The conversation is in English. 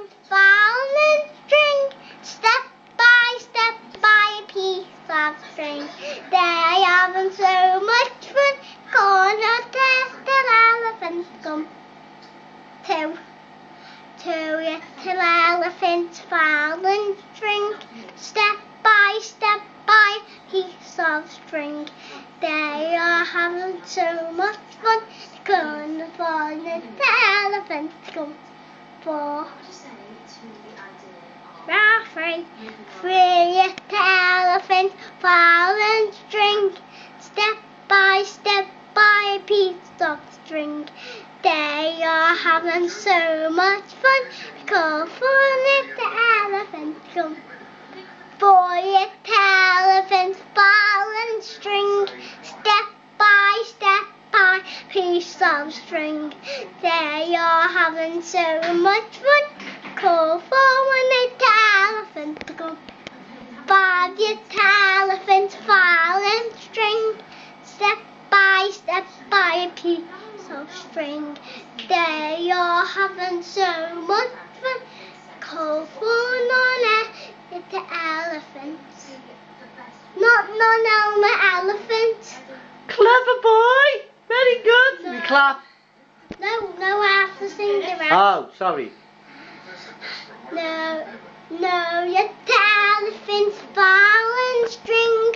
elephant falling string, step by a piece of string. They are having so much fun, gonna test the elephant come. Two little elephants falling string, step by a piece of string. They are having so much fun, gonna fall the elephant come. 4, 3 little elephants falling string, step by a piece of string. They are having so much fun, call 4 little elephants come. 4 little elephants falling string, step by a piece of string. They are having so much fun, call 4 little elephants come. 5 little elephants falling string, step by a piece of string. They are having so much fun, call 4 little elephants. Not normal elephants. Clever boy! Very good! No. We clap. No, I have to sing the rest. Oh, sorry. No, little elephants falling string,